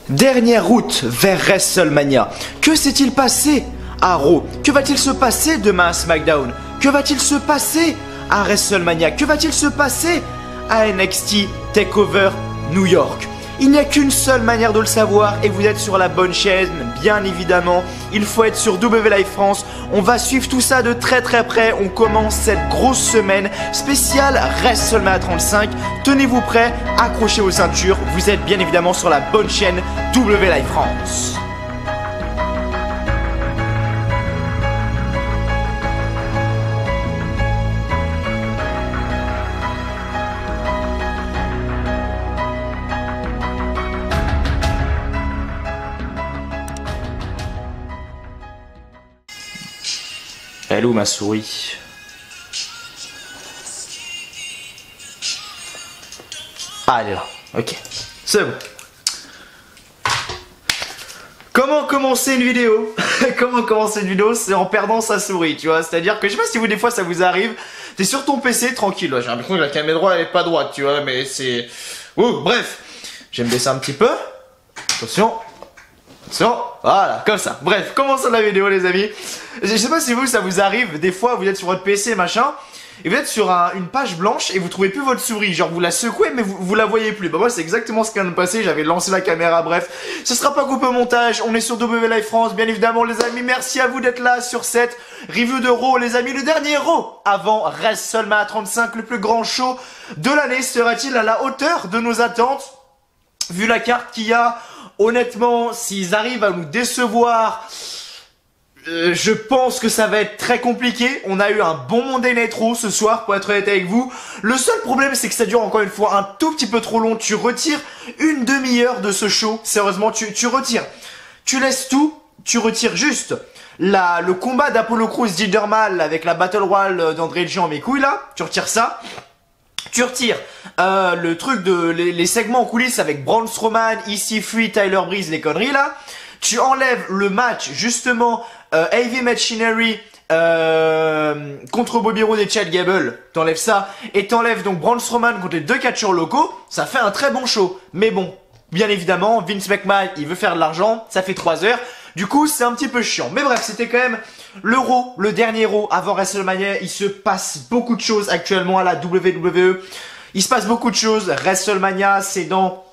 Dernière route vers WrestleMania. Que s'est-il passé à Raw? Que va-t-il se passer demain à SmackDown? Que va-t-il se passer à WrestleMania? Que va-t-il se passer à NXT TakeOver New York? Il n'y a qu'une seule manière de le savoir et vous êtes sur la bonne chaîne, bien évidemment. Il faut être sur W Live France. On va suivre tout ça de très près. On commence cette grosse semaine spéciale WrestleMania 35. Tenez-vous prêts, accrochez vos ceintures. Vous êtes bien évidemment sur la bonne chaîne W Live France. Elle est où ma souris? Ah, elle est là. Ok. C'est bon. Comment commencer une vidéo? Comment commencer une vidéo? C'est en perdant sa souris, tu vois. C'est-à-dire que je sais pas si vous, des fois, ça vous arrive. T'es sur ton PC, tranquille. J'ai l'impression que la caméra droite, elle est pas droite, tu vois. Mais c'est... Ouh, bref. Je vais me baisser un petit peu. Attention. Voilà, comme ça. Bref, commençons la vidéo les amis. Je sais pas si vous, ça vous arrive, des fois vous êtes sur votre PC machin, et vous êtes sur une page blanche et vous trouvez plus votre souris. Genre vous la secouez mais vous la voyez plus. Bah moi c'est exactement ce qui vient de passer, j'avais lancé la caméra, bref. Ce sera pas coupé au montage, on est sur W Live France, bien évidemment les amis. Merci à vous d'être là sur cette review de Raw les amis. Le dernier Raw avant WrestleMania 35, le plus grand show de l'année. Sera-t-il à la hauteur de nos attentes? Vu la carte qu'il y a, honnêtement, s'ils arrivent à nous décevoir, je pense que ça va être très compliqué. On a eu un bon Monday Night Raw ce soir, pour être honnête avec vous. Le seul problème, c'est que ça dure encore une fois un tout petit peu trop long. Tu retires une demi-heure de ce show. Sérieusement, tu retires. Tu laisses tout, tu retires juste le combat d'Apollo Crews Jinder avec la Battle Royale d'André Jean, mes couilles là. Tu retires ça. Tu retires le truc de les segments en coulisses avec Braun Strowman, EC3, Tyler Breeze, les conneries là. Tu enlèves le match justement Heavy Machinery contre Bobby Roode et Chad Gable. T'enlèves ça et t'enlèves donc Braun Strowman contre les deux catcheurs locaux. Ça fait un très bon show. Mais bon, bien évidemment, Vince McMahon, il veut faire de l'argent. Ça fait 3 heures. Du coup, c'est un petit peu chiant. Mais bref, c'était quand même l'Euro, le dernier Raw avant WrestleMania. Il se passe beaucoup de choses actuellement à la WWE. Il se passe beaucoup de choses. WrestleMania, c'est dans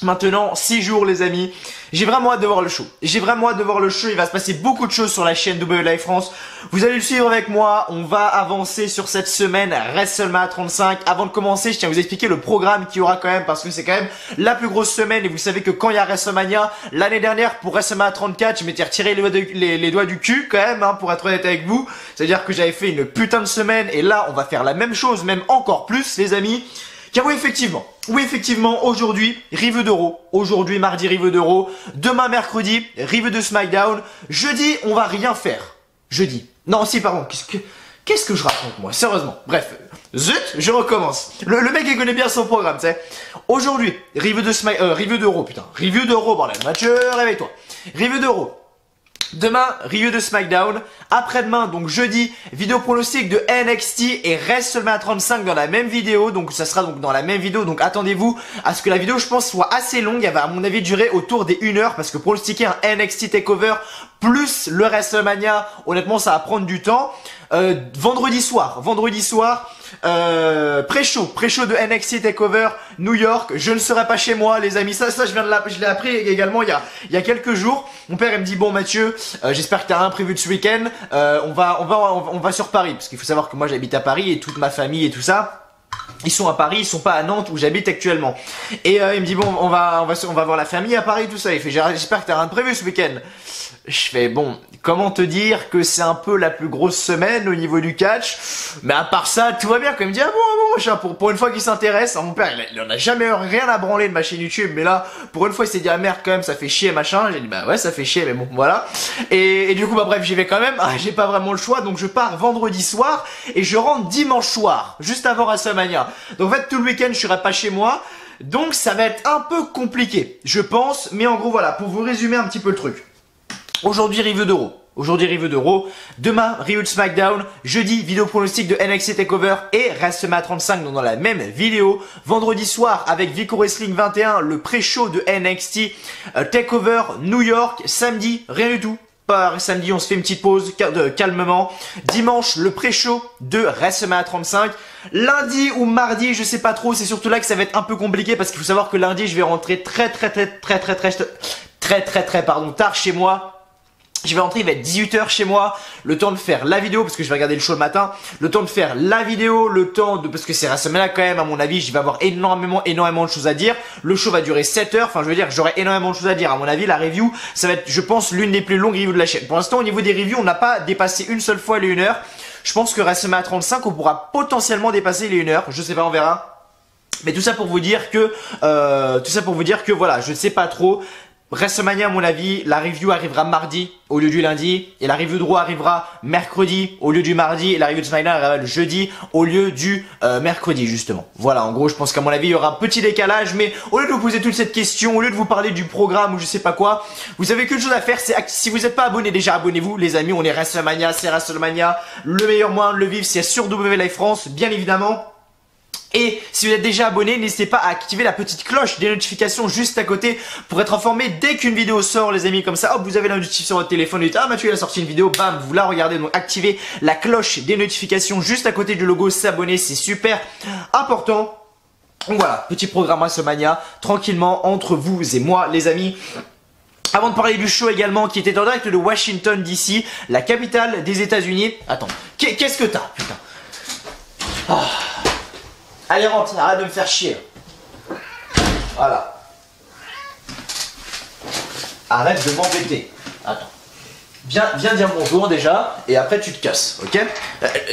maintenant 6 jours les amis. J'ai vraiment hâte de voir le show. J'ai vraiment hâte de voir le show. Il va se passer beaucoup de choses sur la chaîne W Live France. Vous allez le suivre avec moi. On va avancer sur cette semaine WrestleMania 35. Avant de commencer, je tiens à vous expliquer le programme qu'il y aura quand même parce que c'est quand même la plus grosse semaine. Et vous savez que quand il y a WrestleMania, l'année dernière pour WrestleMania 34, je m'étais retiré les doigts du cul quand même, hein, pour être honnête avec vous. C'est-à-dire que j'avais fait une putain de semaine. Et là, on va faire la même chose, même encore plus les amis. Car oui, effectivement, aujourd'hui, review de Raw. Aujourd'hui, mardi, review de Raw. Demain, mercredi, review de SmackDown. Jeudi, on va rien faire. Jeudi. Non, si, pardon. Qu'est-ce que je raconte, moi? Sérieusement. Bref. Zut, je recommence. Le mec, il connaît bien son programme, tu sais. Aujourd'hui, review de Raw, putain. Review de Raw, bordel. Mathieu, réveille-toi. Review de Raw. Demain, review de SmackDown. Après-demain, donc jeudi, vidéo pronostic de NXT et WrestleMania 35 dans la même vidéo. Donc ça sera donc dans la même vidéo. Donc attendez-vous à ce que la vidéo, je pense, soit assez longue. Elle va à mon avis durer autour des 1 heure. Parce que pronostiquer un NXT TakeOver plus le WrestleMania, honnêtement ça va prendre du temps. Vendredi soir, pré-show de NXT TakeOver New York. Je ne serai pas chez moi les amis, ça je l'ai appris également il y a quelques jours. Mon père il me dit bon Mathieu, j'espère que t'as rien prévu de ce week-end. On va sur Paris parce qu'il faut savoir que moi j'habite à Paris et toute ma famille et tout ça. Ils sont à Paris, ils sont pas à Nantes où j'habite actuellement. Et il me dit bon on va voir la famille à Paris tout ça. Il fait j'espère que t'as rien de prévu ce week-end. Je fais bon, comment te dire que c'est un peu la plus grosse semaine au niveau du catch, mais à part ça tout va bien. Quand il me dit ah bon machin, pour une fois qu'il s'intéresse, hein, mon père il en a jamais rien à branler de ma chaîne YouTube, mais là pour une fois il s'est dit ah merde quand même ça fait chier machin. J'ai dit bah ouais ça fait chier mais bon voilà. Et du coup bah bref j'y vais quand même. J'ai pas vraiment le choix donc je pars vendredi soir et je rentre dimanche soir juste avant WrestleMania. Donc en fait tout le week-end je serai pas chez moi. Donc ça va être un peu compliqué je pense, mais en gros voilà pour vous résumer un petit peu le truc. Aujourd'hui, review de Raw. Aujourd'hui, review de Raw. Demain, review de SmackDown. Jeudi, vidéo pronostic de NXT TakeOver et WrestleMania 35 dans la même vidéo. Vendredi soir, avec Vico Wrestling 21, le pré-show de NXT TakeOver New York. Samedi, rien du tout. Samedi, on se fait une petite pause calmement. Dimanche, le pré-show de WrestleMania 35. Lundi ou mardi, je sais pas trop. C'est surtout là que ça va être un peu compliqué parce qu'il faut savoir que lundi, je vais rentrer très tard chez moi. Je vais rentrer, il va être 18 h chez moi, le temps de faire la vidéo, parce que je vais regarder le show le matin, le temps de faire la vidéo, le temps de, parce que c'est WrestleMania quand même, à mon avis, je vais avoir énormément de choses à dire. Le show va durer 7 heures, enfin je veux dire, j'aurai énormément de choses à dire. À mon avis, la review, ça va être, je pense, l'une des plus longues reviews de la chaîne. Pour l'instant, au niveau des reviews, on n'a pas dépassé une seule fois les 1 heure. Je pense que WrestleMania 35, on pourra potentiellement dépasser les 1 heure, je sais pas, on verra. Mais tout ça pour vous dire que, voilà, je ne sais pas trop. WrestleMania, à mon avis, la review arrivera mardi au lieu du lundi. Et la review de Raw arrivera mercredi au lieu du mardi. Et la review de SmackDown arrivera le jeudi au lieu du mercredi, justement. Voilà, en gros, je pense qu'à mon avis, il y aura un petit décalage. Mais au lieu de vous poser toute cette question, au lieu de vous parler du programme ou je sais pas quoi, vous avez qu'une chose à faire, c'est si vous n'êtes pas abonné, déjà abonnez-vous, les amis. On est WrestleMania, c'est WrestleMania. Le meilleur moyen de le vivre, c'est sur W Live France, bien évidemment. Et si vous êtes déjà abonné, n'hésitez pas à activer la petite cloche des notifications juste à côté pour être informé dès qu'une vidéo sort, les amis. Comme ça, hop, vous avez la notification sur votre téléphone et ah Mathieu il a sorti une vidéo, bam, vous la regardez. Donc activez la cloche des notifications juste à côté du logo s'abonner, c'est super important. Donc voilà, petit programme WrestleMania, tranquillement entre vous et moi, les amis. Avant de parler du show également qui était en direct de Washington DC, la capitale des États-Unis. Attends, qu'est-ce que t'as, putain? Oh. Allez rentre, arrête de me faire chier. Voilà. Arrête de m'embêter. Attends. Viens dire bonjour déjà, et après tu te casses, ok?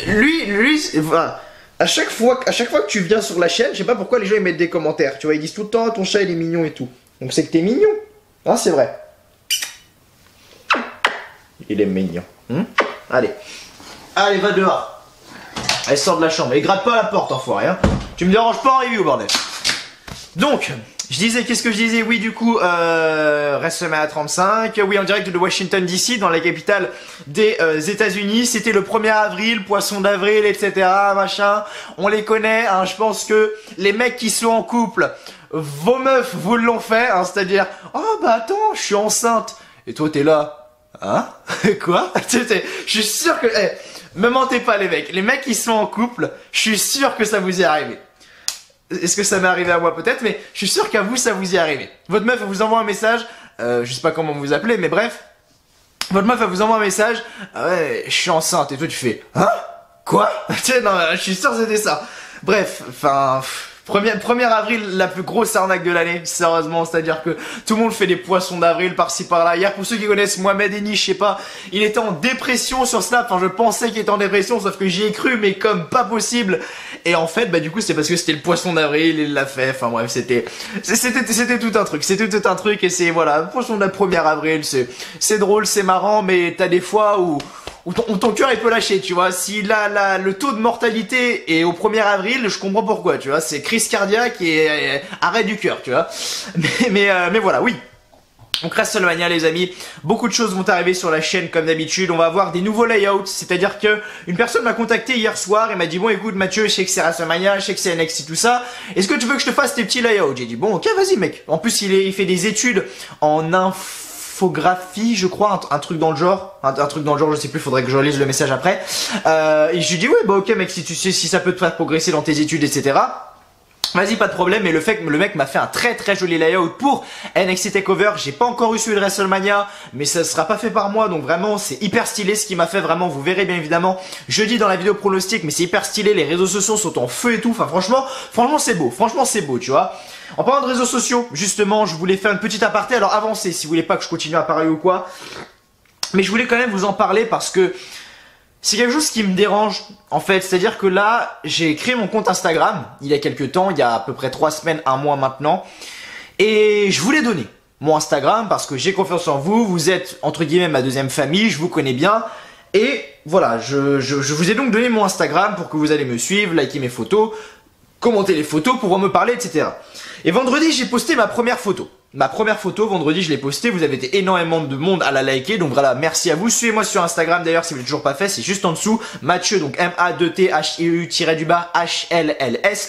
Lui, voilà. À chaque fois que tu viens sur la chaîne, je sais pas pourquoi les gens ils mettent des commentaires. Tu vois, ils disent tout le temps ton chat il est mignon et tout. Donc c'est que t'es mignon. Hein, c'est vrai. Il est mignon. Allez. Allez, va dehors. Elle sort de la chambre. Et gratte pas la porte, enfoiré, hein. Tu me déranges pas en review, bordel. Donc, je disais, qu'est-ce que je disais? Oui, du coup, WrestleMania 35. Oui, en direct de Washington DC, dans la capitale des États-Unis. C'était le 1er avril, poisson d'avril, etc. Machin. On les connaît, hein. Je pense que les mecs qui sont en couple, vos meufs vous l'ont fait, hein. C'est-à-dire, oh bah attends, je suis enceinte. Et toi, t'es là. Hein? Quoi? Je suis sûr que... me mentez pas les mecs qui sont en couple, je suis sûr que ça vous est arrivé. Est-ce que ça m'est arrivé à moi peut-être, mais je suis sûr qu'à vous ça vous est arrivé. Votre meuf elle vous envoie un message, je sais pas comment vous appelez, mais bref. Votre meuf elle vous envoie un message, ah ouais, je suis enceinte, et toi tu fais, hein? Quoi? Tiens, non, je suis sûr que c'était ça. Bref, enfin... 1er avril, la plus grosse arnaque de l'année, sérieusement, c'est-à-dire que tout le monde fait des poissons d'avril par-ci par-là. Hier, pour ceux qui connaissent Mohamed Eni, je sais pas, il était en dépression sur Snap, enfin je pensais qu'il était en dépression, sauf que j'y ai cru, mais comme pas possible. Et en fait, bah du coup, c'est parce que c'était le poisson d'avril, il l'a fait, enfin bref, c'était tout un truc, c'était tout un truc, et c'est, voilà, poisson de la 1er avril, c'est drôle, c'est marrant, mais t'as des fois où ton cœur il peut lâcher, tu vois. Si le taux de mortalité est au 1er avril, je comprends pourquoi, tu vois. C'est crise cardiaque et arrêt du cœur, tu vois. Mais voilà, oui. Donc WrestleMania les amis, beaucoup de choses vont arriver sur la chaîne comme d'habitude, on va avoir des nouveaux layouts, c'est-à-dire que une personne m'a contacté hier soir et m'a dit bon écoute Mathieu, je sais que c'est WrestleMania, je sais que c'est NXT tout ça, est-ce que tu veux que je te fasse tes petits layouts? J'ai dit bon ok vas-y mec, en plus il fait des études en infographie je crois, un truc dans le genre, un truc dans le genre je sais plus, faudrait que je relise le message après, et je lui dis ouais bah ok mec si tu sais si ça peut te faire progresser dans tes études etc. Vas-y, pas de problème, mais le mec m'a fait un très joli layout pour NXT TakeOver. J'ai pas encore eu celui de WrestleMania, mais ça sera pas fait par moi, donc vraiment c'est hyper stylé ce qu'il m'a fait, vraiment vous verrez bien évidemment jeudi dans la vidéo pronostic, mais c'est hyper stylé, les réseaux sociaux sont en feu et tout, enfin franchement c'est beau, tu vois. En parlant de réseaux sociaux, justement, je voulais faire une petite aparté, alors avancez si vous voulez pas que je continue à parler ou quoi, mais je voulais quand même vous en parler parce que c'est quelque chose qui me dérange en fait, c'est-à-dire que là j'ai créé mon compte Instagram il y a quelques temps, il y a à peu près 3 semaines, 1 mois maintenant, et je voulais donner mon Instagram parce que j'ai confiance en vous, vous êtes entre guillemets ma deuxième famille, je vous connais bien, et voilà, je vous ai donc donné mon Instagram pour que vous allez me suivre, liker mes photos, commenter les photos, pouvoir me parler, etc. Et vendredi j'ai posté ma première photo. Ma première photo, vendredi, je l'ai postée. Vous avez été énormément de monde à la liker. Donc voilà, merci à vous. Suivez-moi sur Instagram d'ailleurs si vous l'avez toujours pas fait. C'est juste en dessous. Mathieu, donc M-A-2-T-H-I-E-HLLS,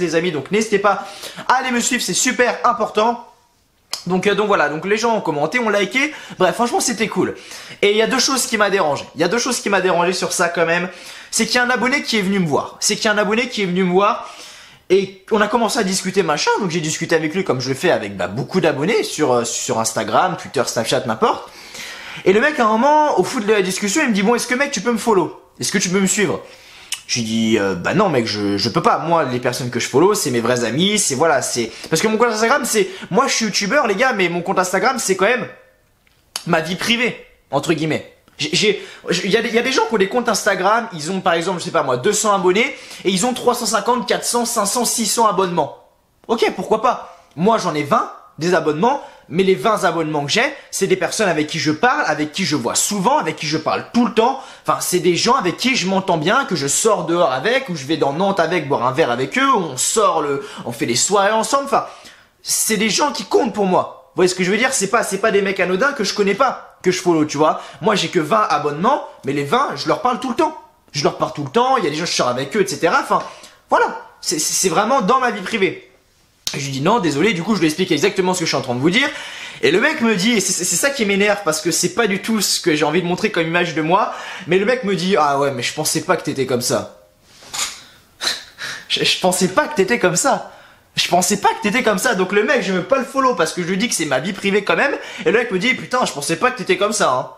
les amis. Donc n'hésitez pas à aller me suivre. C'est super important. Donc voilà, donc les gens ont commenté, ont liké. Bref, franchement, c'était cool. Et il y a deux choses qui m'a dérangé. Il y a deux choses qui m'a dérangé sur ça quand même. C'est qu'il y a un abonné qui est venu me voir. Et on a commencé à discuter machin, donc j'ai discuté avec lui comme je le fais avec beaucoup d'abonnés sur Instagram, Twitter, Snapchat, n'importe. Et le mec à un moment, au foot de la discussion, il me dit bon, est-ce que mec tu peux me follow? Est-ce que tu peux me suivre? Je lui dis bah non mec, je peux pas. Moi les personnes que je follow, c'est mes vrais amis, c'est voilà, c'est parce que mon compte Instagram c'est moi je suis youtubeur les gars, mais mon compte Instagram c'est quand même ma vie privée entre guillemets. Il y a des gens qui ont des comptes Instagram, ils ont par exemple, je sais pas moi, 200 abonnés et ils ont 350, 400, 500, 600 abonnements. Ok, pourquoi pas? Moi j'en ai 20 des abonnements, mais les 20 abonnements que j'ai, c'est des personnes avec qui je parle, avec qui je vois souvent, avec qui je parle tout le temps. Enfin, c'est des gens avec qui je m'entends bien, que je sors dehors avec, ou je vais dans Nantes avec, boire un verre avec eux, où on sort, on fait des soirées ensemble. Enfin, c'est des gens qui comptent pour moi. Vous voyez ce que je veux dire? C'est pas des mecs anodins que je connais pas, que je follow, tu vois. Moi, j'ai que 20 abonnements, mais les 20, je leur parle tout le temps. Je leur parle tout le temps, il y a des gens, je sors avec eux, etc. Enfin, voilà. C'est vraiment dans ma vie privée. Et je lui dis non, désolé, du coup, je lui explique exactement ce que je suis en train de vous dire. Et le mec me dit, et c'est ça qui m'énerve parce que c'est pas du tout ce que j'ai envie de montrer comme image de moi, mais le mec me dit, ah ouais, mais je pensais pas que t'étais comme ça. je pensais pas que t'étais comme ça. Je pensais pas que t'étais comme ça, donc le mec je veux pas le follow parce que je lui dis que c'est ma vie privée quand même, et le mec me dit putain je pensais pas que t'étais comme ça hein.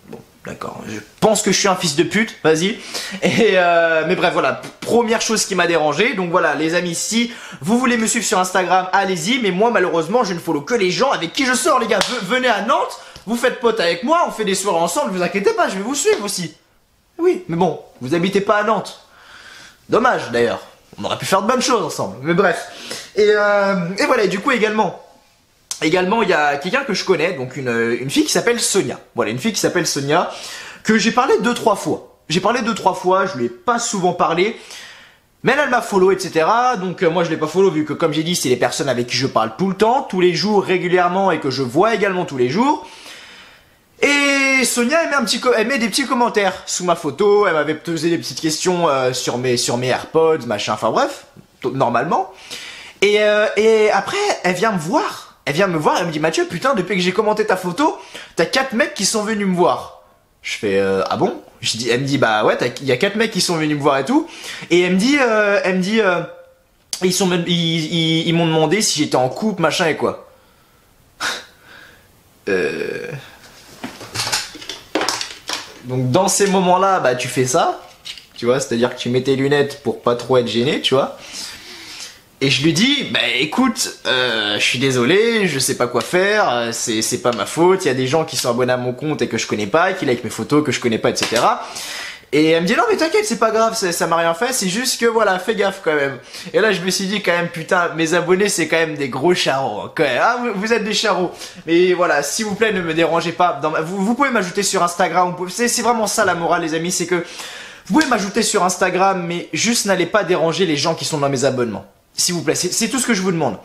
Bon d'accord, je pense que je suis un fils de pute, vas-y. Et mais bref voilà, première chose qui m'a dérangé, donc voilà les amis, si vous voulez me suivre sur Instagram, allez-y, mais moi malheureusement je ne follow que les gens avec qui je sors les gars, venez à Nantes, vous faites pote avec moi, on fait des soirées ensemble, vous inquiétez pas, je vais vous suivre aussi. Oui, mais bon, vous habitez pas à Nantes. Dommage d'ailleurs. On aurait pu faire de bonnes choses ensemble, mais bref. Et voilà, et du coup également, il y a quelqu'un que je connais, donc une fille qui s'appelle Sonia. Voilà, une fille qui s'appelle Sonia, que j'ai parlé 2-3 fois. Je lui ai pas souvent parlé, mais elle m'a follow, etc. Donc moi je l'ai pas follow vu que comme j'ai dit, c'est les personnes avec qui je parle tout le temps, tous les jours, régulièrement, et que je vois également tous les jours. Et Sonia, elle met des petits commentaires sous ma photo, elle m'avait posé des petites questions sur mes AirPods, machin, enfin bref, normalement. Et après, elle vient me voir, elle me dit Mathieu, putain, depuis que j'ai commenté ta photo, t'as 4 mecs qui sont venus me voir. Je fais ah bon? Elle me dit bah ouais, il y a 4 mecs qui sont venus me voir et tout. Et elle me dit ils m'ont demandé si j'étais en couple, machin et quoi. Donc dans ces moments-là, bah tu fais ça, tu vois, c'est-à-dire que tu mets tes lunettes pour pas trop être gêné, tu vois. Et je lui dis, bah écoute, je suis désolé, je sais pas quoi faire, c'est pas ma faute, il y a des gens qui sont abonnés à mon compte et que je connais pas, qui like mes photos que je connais pas, etc. Et elle me dit non mais t'inquiète, c'est pas grave, ça m'a rien fait, c'est juste que voilà, fais gaffe quand même. Et là je me suis dit quand même putain, mes abonnés c'est quand même des gros charros, hein, quand même. Ah vous êtes des charros. Mais voilà, s'il vous plaît ne me dérangez pas. Vous pouvez m'ajouter sur Instagram, c'est vraiment ça la morale les amis, c'est que vous pouvez m'ajouter sur Instagram, mais juste n'allez pas déranger les gens qui sont dans mes abonnements. S'il vous plaît, c'est tout ce que je vous demande.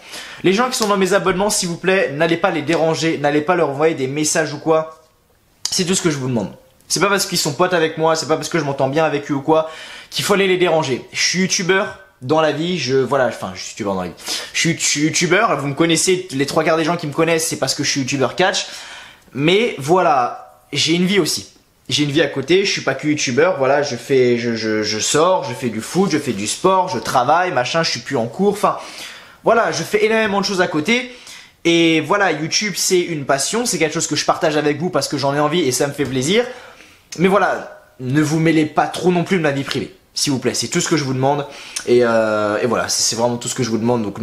Les gens qui sont dans mes abonnements, s'il vous plaît, n'allez pas les déranger, n'allez pas leur envoyer des messages ou quoi. C'est tout ce que je vous demande. C'est pas parce qu'ils sont potes avec moi, c'est pas parce que je m'entends bien avec eux ou quoi, qu'il faut aller les déranger. Je suis youtubeur dans la vie, je suis youtubeur dans la vie. Je suis youtubeur, vous me connaissez, les 3 quarts des gens qui me connaissent, c'est parce que je suis youtubeur catch. Mais voilà, j'ai une vie aussi. J'ai une vie à côté, je suis pas que youtubeur, voilà, je sors, je fais du foot, je fais du sport, je travaille, machin, je suis plus en cours, enfin, voilà, je fais énormément de choses à côté. Et voilà, YouTube c'est une passion, c'est quelque chose que je partage avec vous parce que j'en ai envie et ça me fait plaisir. Mais voilà, ne vous mêlez pas trop non plus de ma vie privée, s'il vous plaît, c'est tout ce que je vous demande. Et voilà, c'est vraiment tout ce que je vous demande, donc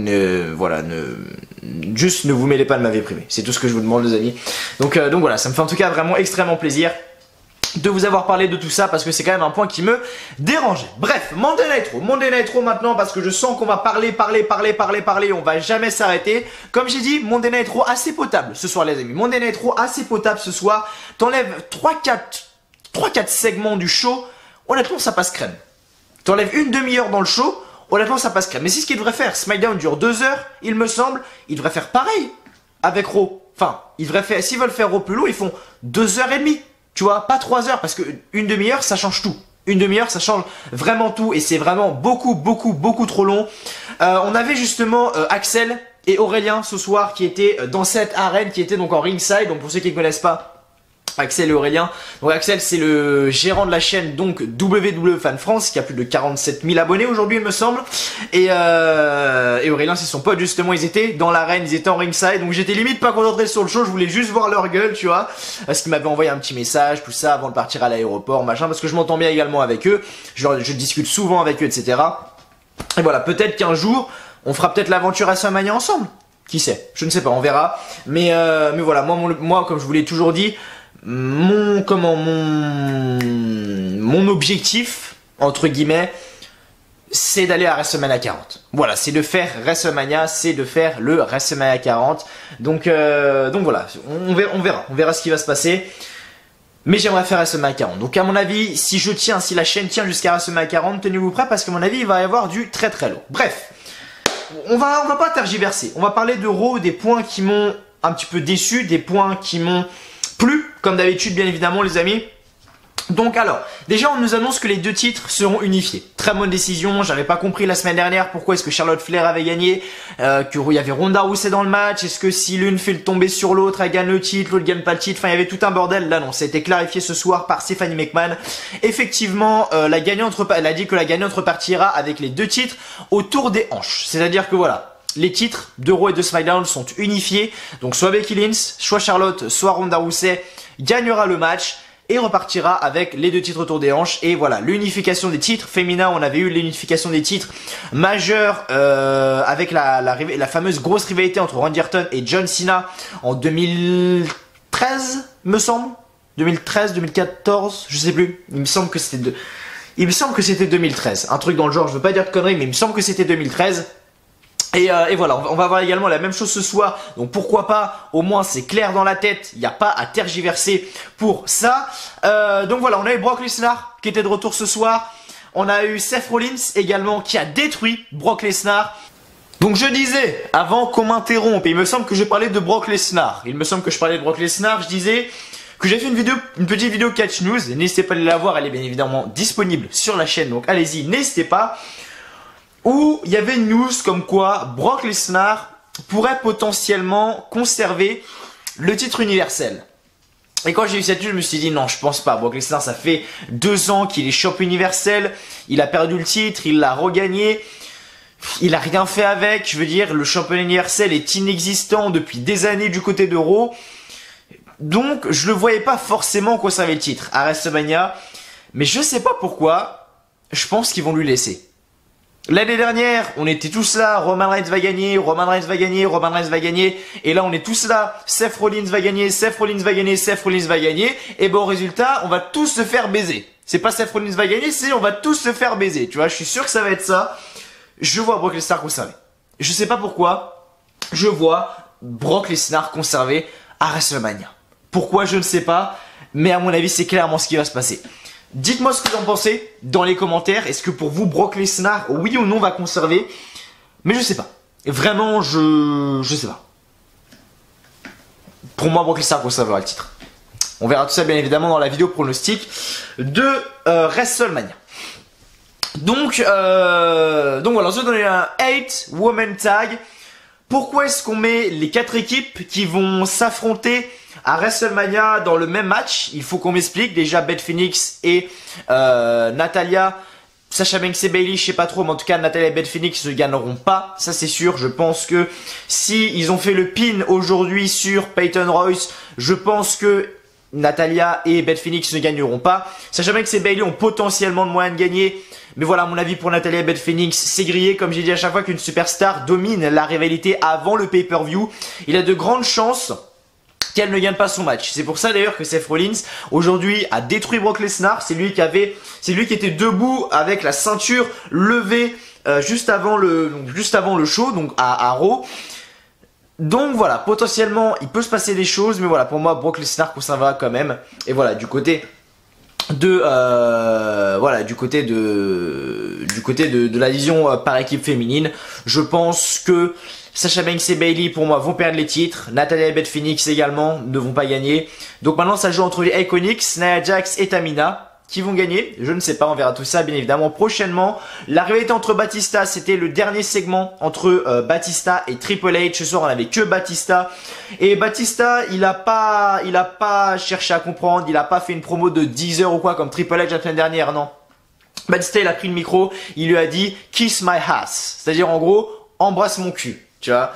juste ne vous mêlez pas de ma vie privée, c'est tout ce que je vous demande les amis. Donc voilà, ça me fait en tout cas vraiment extrêmement plaisir de vous avoir parlé de tout ça parce que c'est quand même un point qui me dérangeait. Bref, Monday Nitro maintenant parce que je sens qu'on va parler, on va jamais s'arrêter. Comme j'ai dit, Monday Nitro assez potable ce soir les amis. Monday Nitro assez potable ce soir. T'enlèves 3-4 segments du show, honnêtement ça passe crème. T'enlèves une demi-heure dans le show, honnêtement ça passe crème. Mais c'est ce qu'il devrait faire. SmackDown dure 2 heures, il me semble. Il devrait faire pareil avec Raw. Enfin, il devrait faire, s'ils veulent faire Raw plus long, ils font 2h30. Tu vois, pas 3 heures, parce que une demi-heure ça change tout. Une demi-heure ça change vraiment tout, et c'est vraiment beaucoup trop long. On avait justement Axel et Aurélien ce soir qui étaient dans cette arène, qui étaient donc en ringside. Donc pour ceux qui ne connaissent pas Axel et Aurélien, donc Axel c'est le gérant de la chaîne donc WWE Fan France qui a plus de 47 000 abonnés aujourd'hui il me semble, et Aurélien c'est son pote justement. Ils étaient dans l'arène, ils étaient en ringside, donc j'étais limite pas concentré sur le show, je voulais juste voir leur gueule, tu vois, parce qu'ils m'avaient envoyé un petit message, tout ça, avant de partir à l'aéroport, machin, parce que je m'entends bien également avec eux, je discute souvent avec eux, etc. Et voilà, peut-être qu'un jour on fera peut-être l'aventure à WrestleMania ensemble, qui sait, je ne sais pas, on verra, mais voilà, moi comme je vous l'ai toujours dit, mon objectif entre guillemets c'est d'aller à WrestleMania 40. Voilà, c'est de faire WrestleMania, c'est de faire le WrestleMania 40. Donc voilà, on verra ce qui va se passer. Mais j'aimerais faire WrestleMania 40. Donc à mon avis, si la chaîne tient jusqu'à WrestleMania 40, tenez-vous prêts parce que à mon avis, il va y avoir du très lourd. Bref, on va pas tergiverser. On va parler de Raw, des points qui m'ont un petit peu déçu, des points qui m'ont plu, comme d'habitude bien évidemment les amis. Donc alors, déjà on nous annonce que les 2 titres seront unifiés. Très bonne décision, j'avais pas compris la semaine dernière pourquoi est-ce que Charlotte Flair avait gagné, qu'il y avait Ronda Rousey dans le match, est-ce que si l'une fait le tomber sur l'autre, elle gagne le titre, l'autre gagne pas le titre, enfin il y avait tout un bordel. Là non, ça a été clarifié ce soir par Stephanie McMahon. Effectivement, elle a dit que la gagnante repartira avec les 2 titres autour des hanches, c'est-à-dire que voilà, les titres de Raw et de SmackDown sont unifiés, donc soit Becky Lynch, soit Charlotte, soit Ronda Rousey gagnera le match et repartira avec les 2 titres autour des hanches. Et voilà, l'unification des titres féminins, on avait eu l'unification des titres majeure avec la fameuse grosse rivalité entre Randy Orton et John Cena en 2013, me semble, 2013, 2014, je sais plus, il me semble que c'était 2013, un truc dans le genre, je veux pas dire de conneries, mais il me semble que c'était 2013. Et voilà, on va avoir également la même chose ce soir, donc pourquoi pas, au moins c'est clair dans la tête, il n'y a pas à tergiverser pour ça. Donc voilà, on a eu Brock Lesnar qui était de retour ce soir, on a eu Seth Rollins également qui a détruit Brock Lesnar. Donc je disais, avant qu'on m'interrompe, il me semble que je parlais de Brock Lesnar, je disais que j'ai fait une petite vidéo Catch News, n'hésitez pas à aller la voir, elle est bien évidemment disponible sur la chaîne, donc allez-y, n'hésitez pas. Où il y avait une news comme quoi Brock Lesnar pourrait potentiellement conserver le titre universel. Et quand j'ai vu cette news, je me suis dit non, je pense pas. Brock Lesnar, ça fait 2 ans qu'il est champion universel, il a perdu le titre, il l'a regagné, il a rien fait avec. Je veux dire, le championnat universel est inexistant depuis des années du côté de Raw. Donc je le voyais pas forcément conserver le titre à WrestleMania, mais je sais pas pourquoi, je pense qu'ils vont lui laisser. L'année dernière, on était tous là, Roman Reigns va gagner, Roman Reigns va gagner, Roman Reigns va gagner. Et là, on est tous là, Seth Rollins va gagner, Seth Rollins va gagner, Seth Rollins va gagner. Et bon, résultat, on va tous se faire baiser. C'est pas Seth Rollins va gagner, c'est on va tous se faire baiser. Tu vois, je suis sûr que ça va être ça. Je vois Brock Lesnar conservé. Je sais pas pourquoi, je vois Brock Lesnar conservé à WrestleMania. Pourquoi, je ne sais pas. Mais à mon avis, c'est clairement ce qui va se passer. Dites-moi ce que vous en pensez dans les commentaires. Est-ce que pour vous, Brock Lesnar, oui ou non, va conserver? Mais je sais pas. Vraiment, je sais pas. Pour moi, Brock Lesnar conservera le titre. On verra tout ça bien évidemment dans la vidéo pronostic de WrestleMania. Donc voilà, on se donne un 8-woman tag. Pourquoi est-ce qu'on met les 4 équipes qui vont s'affronter à WrestleMania dans le même match? Il faut qu'on m'explique. Déjà, Beth Phoenix et Natalya, Sasha Banks et Bayley, je sais pas trop, mais en tout cas Natalya et Beth Phoenix ne gagneront pas, ça c'est sûr. Je pense que si ils ont fait le pin aujourd'hui sur Peyton Royce, je pense que Natalya et Beth Phoenix ne gagneront pas. Sasha Banks et Bayley ont potentiellement le moyen de gagner. Mais voilà, à mon avis, pour Natalya et Beth Phoenix, c'est grillé. Comme j'ai dit à chaque fois qu'une superstar domine la rivalité avant le pay-per-view, il a de grandes chances qu'elle ne gagne pas son match. C'est pour ça d'ailleurs que Seth Rollins aujourd'hui a détruit Brock Lesnar. C'est lui qui était debout avec la ceinture levée juste avant le show, donc à Raw. Donc voilà, potentiellement il peut se passer des choses, mais voilà, pour moi Brock Lesnar conservera quand même. Et voilà, du côté voilà, du côté de la division par équipe féminine. Je pense que Sasha Banks et Bayley pour moi vont perdre les titres. Natalya et Beth Phoenix également ne vont pas gagner. Donc maintenant ça joue entre les Iconics, Nia Jax et Tamina. Qui vont gagner? Je ne sais pas, on verra tout ça bien évidemment prochainement. La rivalité entre Batista, c'était le dernier segment entre Batista et Triple H. Ce soir on avait que Batista. Et Batista, il a pas cherché à comprendre, il a pas fait une promo de 10 heures ou quoi comme Triple H la semaine dernière, non. Batista il a pris le micro, il lui a dit Kiss my ass. C'est-à-dire en gros, embrasse mon cul. Tu vois,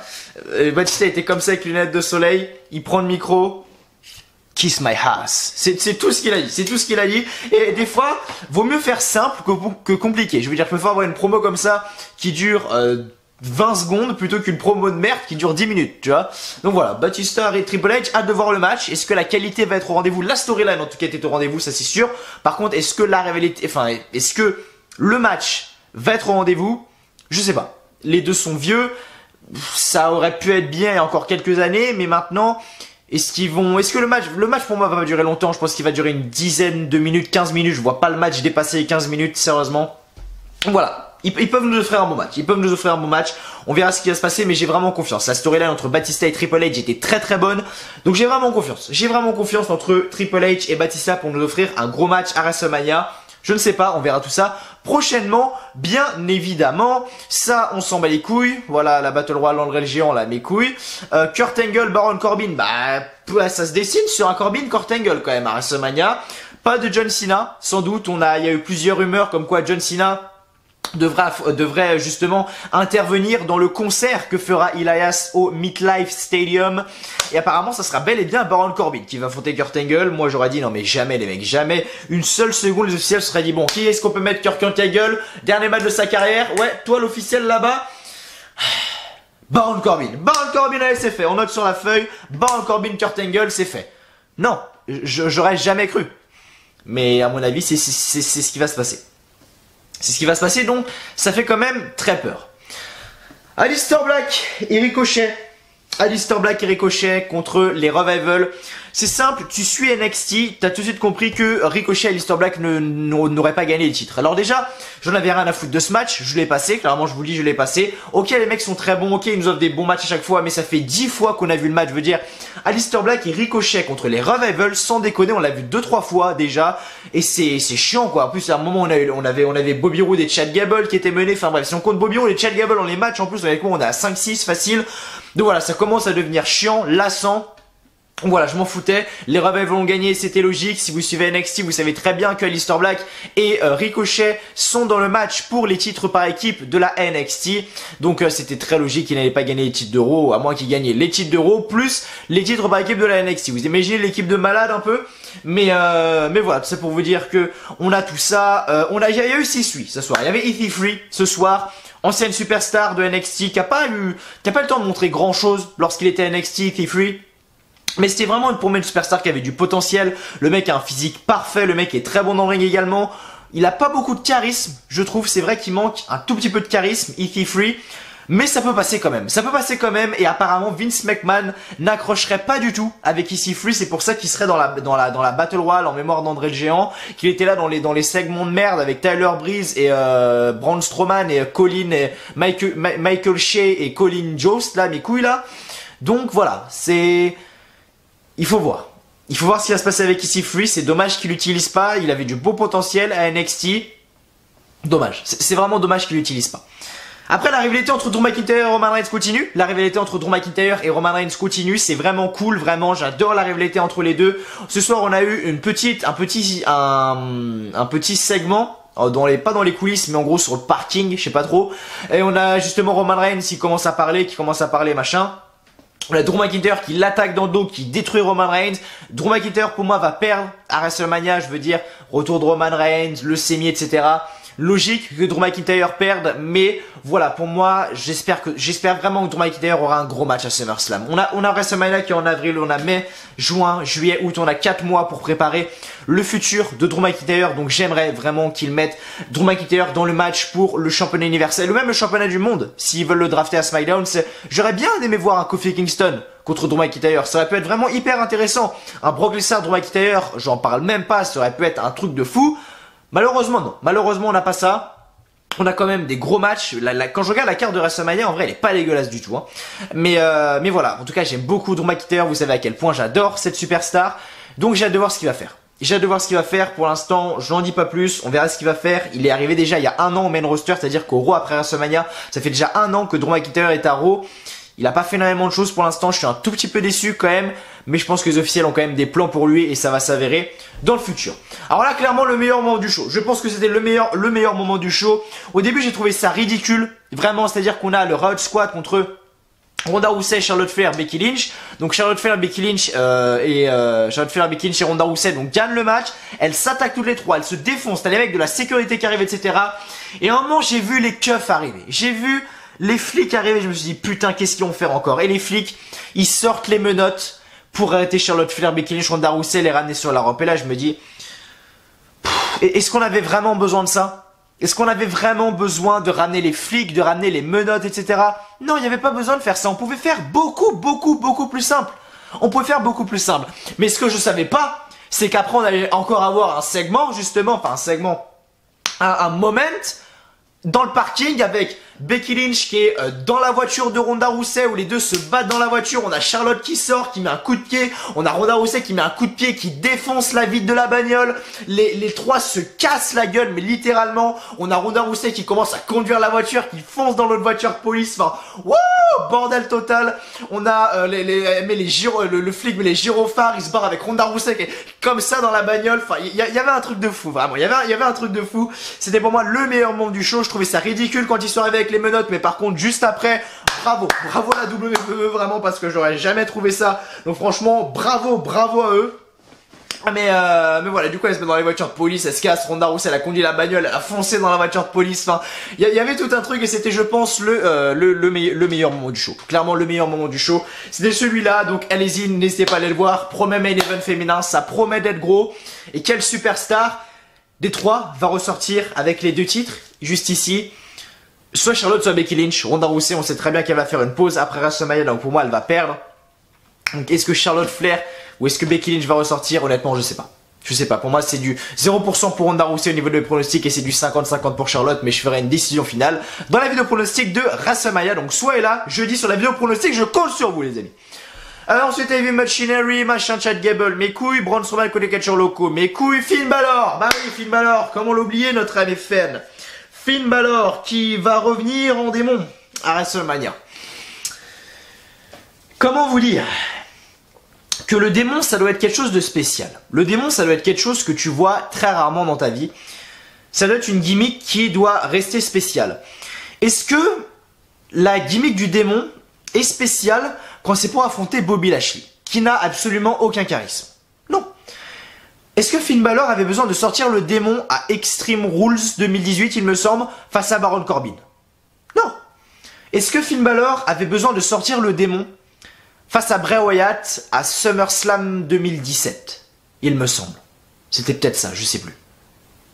Batista était comme ça avec les lunettes de soleil, il prend le micro, kiss my ass. C'est tout ce qu'il a dit, c'est tout ce qu'il a dit. Et des fois, vaut mieux faire simple que compliqué. Je veux dire, je préfère avoir une promo comme ça qui dure 20 secondes plutôt qu'une promo de merde qui dure 10 minutes, tu vois. Donc voilà, Batista et Triple H, hâte de voir le match. Est-ce que la qualité va être au rendez-vous? La storyline en tout cas était au rendez-vous, ça c'est sûr. Par contre, est-ce que la rivalité, enfin, est-ce que le match va être au rendez-vous? Je sais pas. Les deux sont vieux. Ça aurait pu être bien il y a encore quelques années, mais maintenant, est-ce que le match pour moi va pas durer longtemps? Je pense qu'il va durer une dizaine de minutes, 15 minutes. Je vois pas le match dépasser les 15 minutes, sérieusement. Voilà. Ils peuvent nous offrir un bon match. On verra ce qui va se passer, mais j'ai vraiment confiance. La storyline entre Batista et Triple H était très très bonne. Donc j'ai vraiment confiance. J'ai vraiment confiance entre Triple H et Batista pour nous offrir un gros match à WrestleMania. Je ne sais pas, on verra tout ça prochainement, bien évidemment. Ça, on s'en bat les couilles. Voilà, la Battle Royale André le Géant, là, mes couilles. Kurt Angle, Baron Corbin, bah, ça se dessine sur un Corbin-Kurt Angle quand même à WrestleMania. Pas de John Cena, sans doute. Il y a eu plusieurs rumeurs comme quoi John Cena devrait justement intervenir dans le concert que fera Elias au MetLife Stadium. Et apparemment ça sera bel et bien Baron Corbin qui va affronter Kurt Angle. Moi j'aurais dit non mais jamais les mecs, jamais une seule seconde les officiels se seraient dit bon, qui est-ce qu'on peut mettre Kurt Angle, dernier match de sa carrière, ouais toi l'officiel là-bas, Baron Corbin, allez c'est fait, on note sur la feuille, Baron Corbin, Kurt Angle, c'est fait. Non, j'aurais jamais cru. Mais à mon avis c'est ce qui va se passer. C'est ce qui va se passer, donc ça fait quand même très peur. Aleister Black et Ricochet. Contre les Revival. C'est simple, tu suis NXT, t'as tout de suite compris que Ricochet et Aleister Black n'auraient pas gagné le titre. Alors déjà, j'en avais rien à foutre de ce match, je l'ai passé, clairement je vous le dis, je l'ai passé. Ok, les mecs sont très bons, ok, ils nous offrent des bons matchs à chaque fois, mais ça fait 10 fois qu'on a vu le match, je veux dire, Aleister Black et Ricochet contre les Revival, sans déconner, on l'a vu 2-3 fois déjà, et c'est chiant quoi. En plus, à un moment, on avait Bobby Roode et Chad Gable qui étaient menés, enfin bref, si on compte Bobby Roode et Chad Gable dans les matchs, en plus, avec moi, on est à 5-6 facile. Donc voilà, ça commence à devenir chiant, lassant. Voilà, je m'en foutais. Les Revival ont gagné, c'était logique. Si vous suivez NXT, vous savez très bien que Aleister Black et Ricochet sont dans le match pour les titres par équipe de la NXT. Donc c'était très logique qu'ils n'allaient pas gagner les titres d'Euro, à moins qu'ils gagnent les titres d'Euro plus les titres par équipe de la NXT. Vous imaginez l'équipe de malade un peu? Mais voilà, tout ça pour vous dire que on a tout ça. Il y a eu 6-8 ce soir. Il y avait EC3 ce soir. Ancienne superstar de NXT qui a pas eu le temps de montrer grand chose lorsqu'il était à NXT, EC3. Mais c'était vraiment pour moi une superstar qui avait du potentiel. Le mec a un physique parfait, le mec est très bon dans le ring également. Il a pas beaucoup de charisme, je trouve. C'est vrai qu'il manque un tout petit peu de charisme, EC3. Mais ça peut passer quand même. Et apparemment Vince McMahon n'accrocherait pas du tout avec EC3. C'est pour ça qu'il serait dans la Battle Royale en mémoire d'André le Géant. Qu'il était là dans les segments de merde avec Tyler Breeze et Braun Strowman et Colin et Michael Shea et Colin Jost là, mes couilles là. Donc voilà, il faut voir. Il faut voir ce qui va se passer avec EC3. C'est dommage qu'il l'utilise pas. Il avait du beau potentiel à NXT. Dommage. C'est vraiment dommage qu'il l'utilise pas. Après, la rivalité entre Drew McIntyre et Roman Reigns continue. C'est vraiment cool, vraiment. J'adore la rivalité entre les deux. Ce soir, on a eu un petit segment. Pas dans les coulisses, mais en gros sur le parking, je sais pas trop. Et on a justement Roman Reigns qui commence à parler, machin. On a Drew McIntyre qui l'attaque dans le dos, qui détruit Roman Reigns. Drew McIntyre pour moi va perdre à WrestleMania, je veux dire, retour de Roman Reigns, leucémie, etc. logique que Drew McIntyre perde, mais voilà, pour moi, j'espère vraiment que Drew McIntyre aura un gros match à SummerSlam. On a WrestleMania qui est en avril, on a mai, juin, juillet, août, on a 4 mois pour préparer le futur de Drew McIntyre, donc j'aimerais vraiment qu'ils mettent Drew McIntyre dans le match pour le championnat universel, ou même le championnat du monde, s'ils veulent le drafter à SmackDown. J'aurais bien aimé voir un Kofi Kingston contre Drew McIntyre, ça aurait pu être vraiment hyper intéressant. Un Brock Lesnar, Drew McIntyre, j'en parle même pas, ça aurait pu être un truc de fou. Malheureusement non, malheureusement on n'a pas ça. On a quand même des gros matchs. Quand je regarde la carte de WrestleMania, en vrai elle est pas dégueulasse du tout, hein. Mais voilà, en tout cas j'aime beaucoup Drew McIntyre, vous savez à quel point j'adore cette superstar. Donc j'ai hâte de voir ce qu'il va faire. J'ai hâte de voir ce qu'il va faire. Pour l'instant, je n'en dis pas plus. On verra ce qu'il va faire. Il est arrivé déjà il y a un an au main roster, c'est-à-dire qu'au Raw après WrestleMania, ça fait déjà un an que Drew McIntyre est à Raw. Il a pas fait énormément de choses pour l'instant. Je suis un tout petit peu déçu quand même, mais je pense que les officiels ont quand même des plans pour lui et ça va s'avérer dans le futur. Alors là, clairement, le meilleur moment du show. Je pense que c'était le meilleur moment du show. Au début, j'ai trouvé ça ridicule, vraiment. C'est-à-dire qu'on a le Riot Squad contre Ronda Rousey, Charlotte Flair, Becky Lynch. Donc Charlotte Flair, Becky Lynch et Ronda Rousey donc gagnent le match. Elles s'attaquent toutes les trois, elles se défoncent. T'as les mecs de la sécurité qui arrivent, etc. Et à un moment, j'ai vu les keufs arriver. J'ai vu les flics arriver. Je me suis dit putain, qu'est-ce qu'ils vont faire encore? Et les flics, ils sortent les menottes pour arrêter Charlotte Flair, Becky Lynch, Ronda Rousey, les ramener sur la rampe. Et là, je me dis, est-ce qu'on avait vraiment besoin de ça? Est-ce qu'on avait vraiment besoin de ramener les flics, de ramener les menottes, etc. Non, il n'y avait pas besoin de faire ça. On pouvait faire beaucoup plus simple. On pouvait faire beaucoup plus simple. Mais ce que je savais pas, c'est qu'après on allait encore avoir un segment, justement, enfin un segment, un moment dans le parking avec Becky Lynch qui est dans la voiture de Ronda Rousey où les deux se battent dans la voiture. On a Charlotte qui sort, qui met un coup de pied. On a Ronda Rousey qui met un coup de pied, qui défonce la vitre de la bagnole. Les trois se cassent la gueule, mais littéralement. On a Ronda Rousey qui commence à conduire la voiture, qui fonce dans l'autre voiture police. Enfin, wouh, bordel total. On a le flic met les gyrophares, il se barre avec Ronda Rousey qui est comme ça dans la bagnole. Enfin, il y avait un truc de fou, vraiment. Il y avait un truc de fou. C'était pour moi le meilleur moment du show. Je trouvais ça ridicule quand ils sont arrivés avec les menottes, mais par contre juste après, bravo à la WWE vraiment, parce que j'aurais jamais trouvé ça. Donc franchement, bravo à eux. Mais voilà, du coup elle se met dans les voitures de police, elle se casse, Ronda Rousey elle a conduit la bagnole, elle a foncé dans la voiture de police. Enfin, il y avait tout un truc et c'était, je pense, le meilleur moment du show. Clairement le meilleur moment du show, c'était celui-là. Donc allez-y, n'hésitez pas à aller le voir. Promet main event féminin, ça promet d'être gros. Et quelle superstar des trois va ressortir avec les 2 titres juste ici? Soit Charlotte, soit Becky Lynch. Ronda Rousey, on sait très bien qu'elle va faire une pause après WrestleMania, donc pour moi elle va perdre. Donc est-ce que Charlotte Flair ou est-ce que Becky Lynch va ressortir? Honnêtement, je sais pas. Je sais pas, pour moi c'est du 0% pour Ronda Rousey au niveau de mes pronostics et c'est du 50-50 pour Charlotte, mais je ferai une décision finale dans la vidéo pronostic de WrestleMania. Donc soit est là, jeudi sur la vidéo pronostic, je compte sur vous les amis. Alors ensuite Heavy Machinery, machin, Chad Gable, mes couilles, Braun Strowman côté catcheurs locaux, mes couilles, Finn Balor. Bah oui, Finn Balor, comment l'oublier notre ami Finn. Finn Balor qui va revenir en démon à WrestleMania. Comment vous dire que le démon ça doit être quelque chose de spécial. Le démon ça doit être quelque chose que tu vois très rarement dans ta vie. Ça doit être une gimmick qui doit rester spéciale. Est-ce que la gimmick du démon est spéciale quand c'est pour affronter Bobby Lashley, qui n'a absolument aucun charisme? Non. Est-ce que Finn Balor avait besoin de sortir le démon à Extreme Rules 2018, il me semble, face à Baron Corbin? Non. Est-ce que Finn Balor avait besoin de sortir le démon face à Bray Wyatt à SummerSlam 2017? Il me semble. C'était peut-être ça, je sais plus.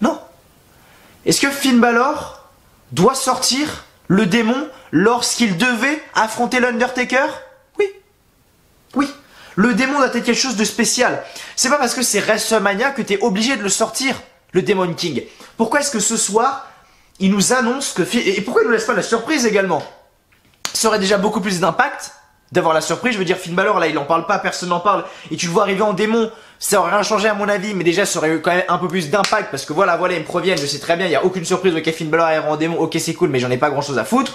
Non. Est-ce que Finn Balor doit sortir le démon lorsqu'il devait affronter l'Undertaker? Oui. Oui. Le démon doit être quelque chose de spécial. C'est pas parce que c'est WrestleMania que t'es obligé de le sortir, le Demon King. Pourquoi est-ce que ce soir, il nous annonce que... Et pourquoi il nous laisse pas la surprise également? Ça aurait déjà beaucoup plus d'impact d'avoir la surprise. Je veux dire, Finn Balor, là, il en parle pas, personne n'en parle. Et tu le vois arriver en démon, ça aurait rien changé à mon avis. Mais déjà, ça aurait eu quand même un peu plus d'impact. Parce que voilà, ils me proviennent, je sais très bien, il y a aucune surprise. Ok, Finn Balor arrive en démon, ok, c'est cool, mais j'en ai pas grand chose à foutre.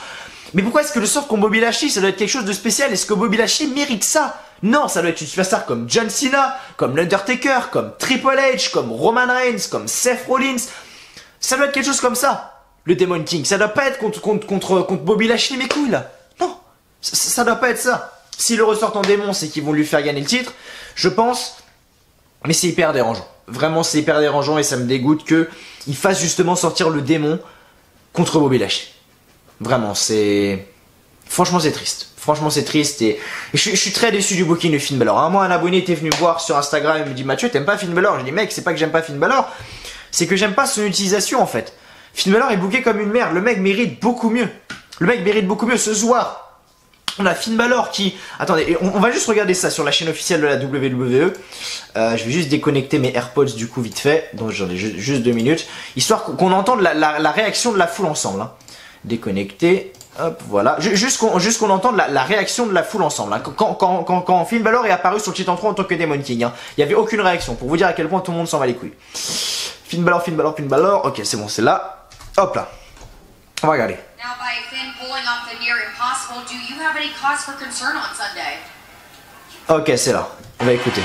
Mais pourquoi est-ce que le sort contre Bobby Lashley, ça doit être quelque chose de spécial? Est-ce que Bobby Lashley mérite ça? Non, ça doit être une superstar comme John Cena, comme l'Undertaker, comme Triple H, comme Roman Reigns, comme Seth Rollins. Ça doit être quelque chose comme ça, le Demon King. Ça doit pas être contre Bobby Lashley, mes couilles là. Non, ça doit pas être ça. S'ils le ressortent en démon, c'est qu'ils vont lui faire gagner le titre, je pense. Mais c'est hyper dérangeant. vraiment c'est hyper dérangeant et ça me dégoûte que il fasse justement sortir le démon contre Bobby Lashley. Vraiment, c'est... Franchement c'est triste. Franchement c'est triste et je suis très déçu du booking de Finn Balor. Moi un abonné était venu me voir sur Instagram et me dit Mathieu t'aimes pas Finn Balor? Je dis mec c'est pas que j'aime pas Finn Balor, c'est que j'aime pas son utilisation en fait. Finn Balor est booké comme une merde, le mec mérite beaucoup mieux. Le mec mérite beaucoup mieux. Ce soir on a Finn Balor qui... Attendez, on va juste regarder ça sur la chaîne officielle de la WWE. Je vais juste déconnecter mes AirPods du coup vite fait. Donc j'en ai juste 2 minutes. Histoire qu'on entende la réaction de la foule ensemble. Hein. Déconnecter. Hop, voilà. Juste qu'on entende la réaction de la foule ensemble. Hein. Quand Finn Balor est apparu sur le titre en 3 en tant que Demon King. Hein. Il n'y avait aucune réaction. Pour vous dire à quel point tout le monde s'en va les couilles. Finn Balor, Finn Balor, Finn Balor. Ok, c'est bon, c'est là. Hop là. On va regarder. Now, by Finn pulling off the near impossible, do you have any cause for concern on Sunday? Ok, c'est là. On va écouter.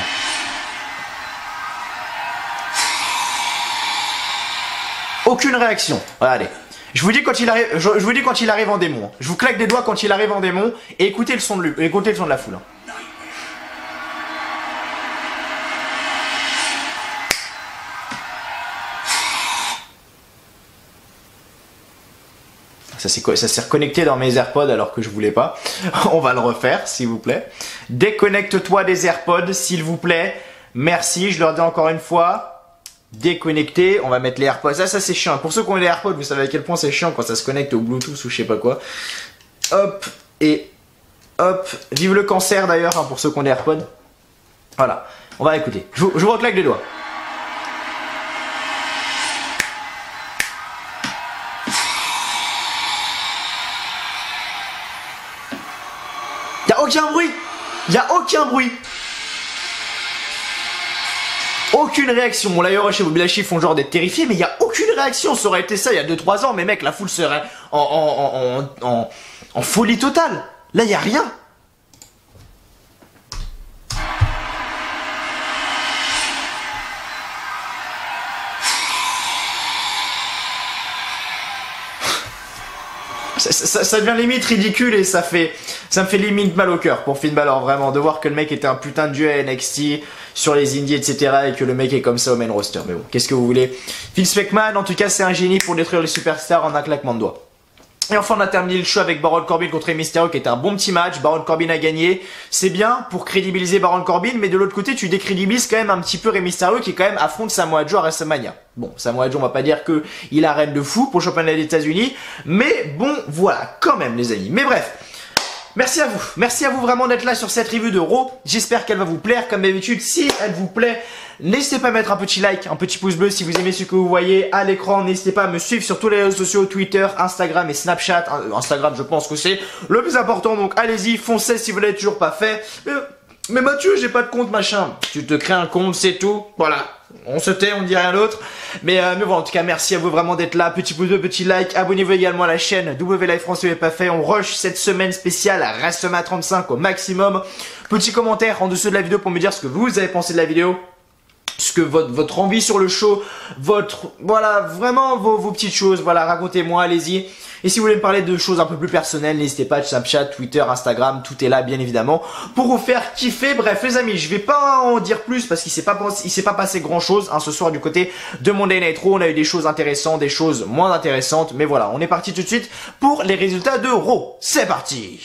Aucune réaction. Regardez. Je vous dis quand il arrive. Je vous dis quand il arrive en démon. Je vous claque des doigts quand il arrive en démon et écoutez le son de lui, écoutez le son de la foule. Ça s'est reconnecté dans mes AirPods alors que je voulais pas. On va le refaire s'il vous plaît. Déconnecte-toi des AirPods s'il vous plaît. Merci, je leur dis encore une fois. Déconnecter, on va mettre les AirPods. Ça c'est chiant. Pour ceux qui ont les AirPods, vous savez à quel point c'est chiant quand ça se connecte au Bluetooth ou je sais pas quoi. Hop et hop. Vive le cancer d'ailleurs hein, pour ceux qui ont les AirPods. Voilà, on va écouter. Je vous reclaque les doigts. Aucun bruit. Il n'y a aucun bruit. Aucune réaction. Bon d'ailleurs chez Bobby Lashley ils font genre d'être terrifiés, mais il n'y a aucune réaction. Ça aurait été ça il y a 2-3 ans, mais mec la foule serait en folie totale. Là il n'y a rien. Ça devient limite ridicule et ça me fait limite mal au cœur pour Finn Balor vraiment de voir que le mec était un putain de dieu à NXT sur les indies etc et que le mec est comme ça au main roster. Mais bon, qu'est-ce que vous voulez. Vince McMahon en tout cas c'est un génie pour détruire les superstars en un claquement de doigts. Et enfin on a terminé le show avec Baron Corbin contre Rey Mysterio qui était un bon petit match. Baron Corbin a gagné, c'est bien pour crédibiliser Baron Corbin, mais de l'autre côté tu décrédibilises quand même un petit peu Rey Mysterio qui quand même affronte Samoa Joe à WrestleMania. Bon, Samoa Joe on va pas dire que il arrête de fou pour le championnat des États-Unis, mais bon voilà quand même les amis. Mais bref. Merci à vous vraiment d'être là sur cette review de Raw. J'espère qu'elle va vous plaire comme d'habitude. Si elle vous plaît, n'hésitez pas à mettre un petit like, un petit pouce bleu si vous aimez ce que vous voyez à l'écran. N'hésitez pas à me suivre sur tous les réseaux sociaux, Twitter, Instagram et Snapchat. Instagram je pense que c'est le plus important, donc allez-y, foncez si vous l'avez toujours pas fait. Mais Mathieu, j'ai pas de compte machin. Tu te crées un compte, c'est tout. Voilà. On se tait, on dit rien d'autre. Mais voilà, en tout cas, merci à vous vraiment d'être là. Petit pouce bleu, petit like. Abonnez-vous également à la chaîne W Live France si vous l'avez pas fait. On rush cette semaine spéciale à WrestleMania 35 au maximum. Petit commentaire en dessous de la vidéo pour me dire ce que vous avez pensé de la vidéo. Ce que votre envie sur le show, voilà, vraiment vos petites choses, voilà, racontez-moi, allez-y. Et si vous voulez me parler de choses un peu plus personnelles, n'hésitez pas, Snapchat, Twitter, Instagram, tout est là bien évidemment pour vous faire kiffer. Bref les amis, je vais pas en dire plus parce qu'il s'est pas passé grand chose hein, ce soir du côté de Monday Night Raw. On a eu des choses intéressantes, des choses moins intéressantes, mais voilà, on est parti tout de suite pour les résultats de Raw. C'est parti.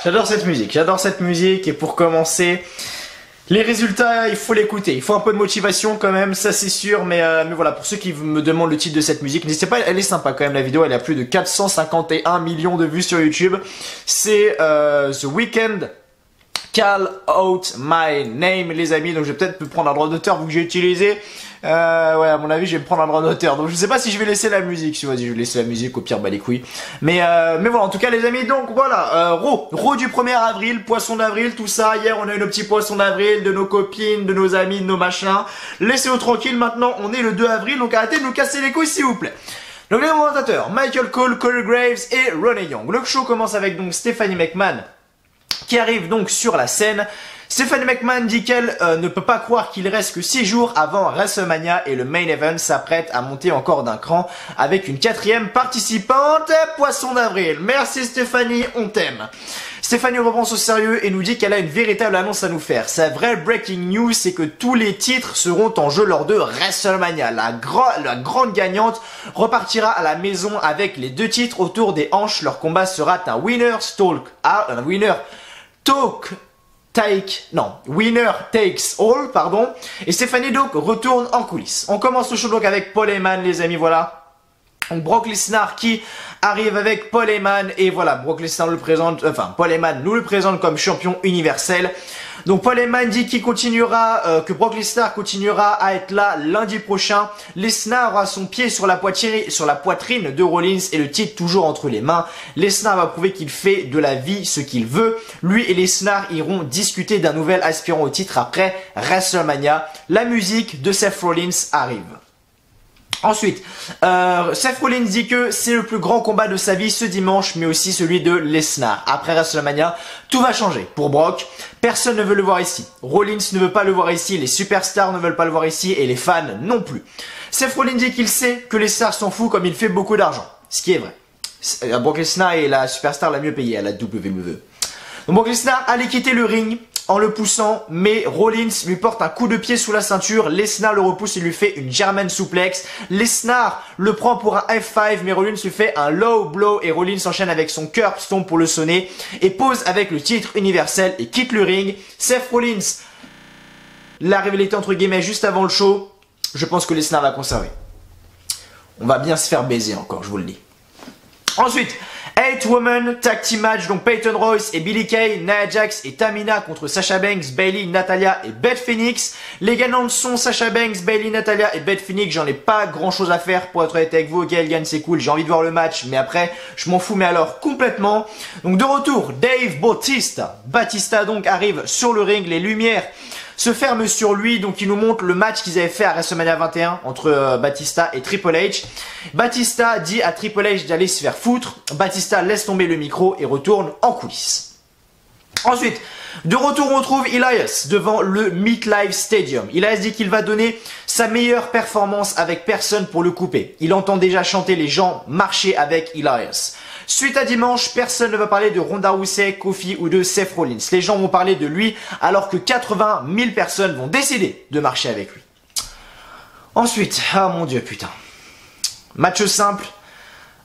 J'adore cette musique et pour commencer, les résultats, il faut l'écouter, il faut un peu de motivation quand même, ça c'est sûr, mais voilà, pour ceux qui me demandent le titre de cette musique, n'hésitez pas, elle est sympa quand même la vidéo, elle a plus de 451 millions de vues sur YouTube, c'est The Weeknd, Call Out My Name les amis, donc je vais peut-être me prendre un droit d'auteur vu que j'ai utilisé, ouais à mon avis je vais me prendre un droit d'auteur, donc je sais pas si je vais laisser la musique, si vas-y je vais laisser la musique, au pire bah les couilles, mais voilà en tout cas les amis, donc voilà, Raw du 1er avril, poisson d'avril, tout ça, hier on a eu nos petits poissons d'avril, de nos copines, de nos amis, de nos machins, laissez-nous tranquille, maintenant on est le 2 avril, donc arrêtez de nous casser les couilles s'il vous plaît. Donc les commentateurs, Michael Cole, Corey Graves et Renee Young. Le show commence avec donc Stephanie McMahon qui arrive donc sur la scène. Stephanie McMahon dit qu'elle ne peut pas croire qu'il reste que 6 jours avant WrestleMania et le main event s'apprête à monter encore d'un cran avec une 4e participante. Poisson d'avril. Merci Stéphanie, on t'aime. Stéphanie reprend au sérieux et nous dit qu'elle a une véritable annonce à nous faire. Sa vraie breaking news, c'est que tous les titres seront en jeu lors de WrestleMania. La grande gagnante repartira à la maison avec les 2 titres autour des hanches. Leur combat sera un winner takes all, pardon. Et Stéphanie donc retourne en coulisses. On commence le show donc avec Paul Heyman, les amis, voilà. Donc Brock Lesnar qui arrive avec Paul Heyman et voilà, Brock Lesnar Paul Heyman nous le présente comme champion universel. Donc Paul Heyman dit qu'il continuera, que Brock Lesnar continuera à être là lundi prochain. Lesnar aura son pied sur la poitrine de Rollins et le titre toujours entre les mains. Lesnar va prouver qu'il fait de la vie ce qu'il veut. Lui et Lesnar iront discuter d'un nouvel aspirant au titre après WrestleMania. La musique de Seth Rollins arrive. Ensuite, Seth Rollins dit que c'est le plus grand combat de sa vie ce dimanche, mais aussi celui de Lesnar. Après WrestleMania, tout va changer pour Brock. Personne ne veut le voir ici. Rollins ne veut pas le voir ici, les superstars ne veulent pas le voir ici et les fans non plus. Seth Rollins dit qu'il sait que les stars s'en foutent comme il fait beaucoup d'argent. Ce qui est vrai. Brock Lesnar est la superstar la mieux payée à la WWE. Donc Brock Lesnar allait quitter le ring en le poussant, mais Rollins lui porte un coup de pied sous la ceinture. Lesnar le repousse et lui fait une German suplex. Lesnar le prend pour un F5, mais Rollins lui fait un low blow et Rollins s'enchaîne avec son curb stomp pour le sonner et pose avec le titre universel et quitte le ring. Seth Rollins l'a révélé entre guillemets juste avant le show. Je pense que Lesnar va conserver. On va bien se faire baiser encore, je vous le dis. Ensuite, 8-woman tag team match, donc Peyton Royce et Billie Kay, Nia Jax et Tamina contre Sasha Banks, Bayley, Natalya et Beth Phoenix. Les gagnantes sont Sasha Banks, Bayley, Natalya et Beth Phoenix. J'en ai pas grand chose à faire pour être honnête avec vous. Ok, elle gagne, c'est cool, j'ai envie de voir le match, mais après, je m'en fous, mais alors complètement. Donc de retour, Dave Bautista. Batista donc arrive sur le ring, les lumières se ferme sur lui, donc il nous montre le match qu'ils avaient fait à WrestleMania 21 entre Batista et Triple H. Batista dit à Triple H d'aller se faire foutre. Batista laisse tomber le micro et retourne en coulisses. Ensuite, de retour on retrouve Elias devant le MetLife Stadium. Elias dit qu'il va donner sa meilleure performance avec personne pour le couper. Il entend déjà chanter les gens marcher avec Elias. Suite à dimanche, personne ne va parler de Ronda Rousey, Kofi ou de Seth Rollins. Les gens vont parler de lui alors que 80 000 personnes vont décider de marcher avec lui. Ensuite, ah mon dieu putain. Match simple.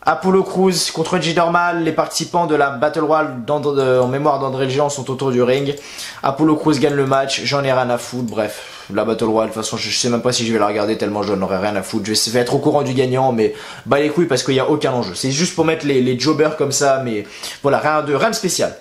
Apollo Crews contre J Normal, les participants de la Battle Royale en mémoire d'André le Géant sont autour du ring. Apollo Crews gagne le match, j'en ai rien à foutre, bref, la Battle Royale, de toute façon je sais même pas si je vais la regarder tellement j'en aurais rien à foutre. Je vais être au courant du gagnant, mais bah les couilles parce qu'il n'y a aucun enjeu. C'est juste pour mettre les jobbers comme ça, mais voilà, rien de spécial.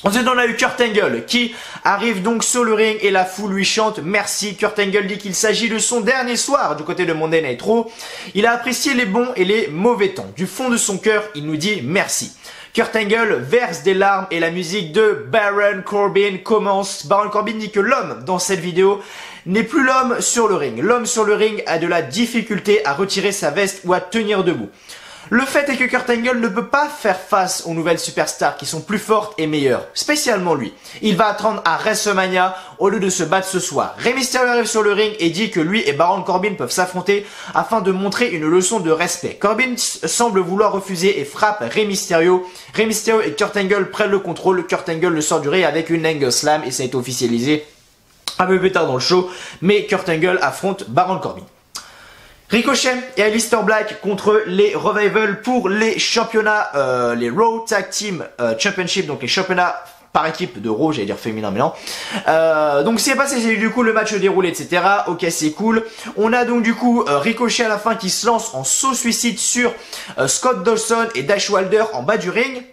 Ensuite, on a eu Kurt Angle qui arrive donc sur le ring et la foule lui chante merci. Kurt Angle dit qu'il s'agit de son dernier soir du côté de Monday Night Raw. Il a apprécié les bons et les mauvais temps. Du fond de son cœur, il nous dit merci. Kurt Angle verse des larmes et la musique de Baron Corbin commence. Baron Corbin dit que l'homme dans cette vidéo n'est plus l'homme sur le ring. L'homme sur le ring a de la difficulté à retirer sa veste ou à tenir debout. Le fait est que Kurt Angle ne peut pas faire face aux nouvelles superstars qui sont plus fortes et meilleures, spécialement lui. Il va attendre à WrestleMania au lieu de se battre ce soir. Rey Mysterio arrive sur le ring et dit que lui et Baron Corbin peuvent s'affronter afin de montrer une leçon de respect. Corbin semble vouloir refuser et frappe Rey Mysterio. Rey Mysterio et Kurt Angle prennent le contrôle. Kurt Angle le sort du ring avec une Angle Slam et ça a été officialisé un peu plus tard dans le show. Mais Kurt Angle affronte Baron Corbin. Ricochet et Aleister Black contre les Revival pour les championnats, les Raw Tag Team Championship, donc les championnats par équipe de Raw, j'allais dire féminin mais non. Donc c'est passé, c'est du coup le match déroulé, etc. Ok, c'est cool. On a donc du coup Ricochet à la fin qui se lance en saut suicide sur Scott Dawson et Dash Wilder en bas du ring.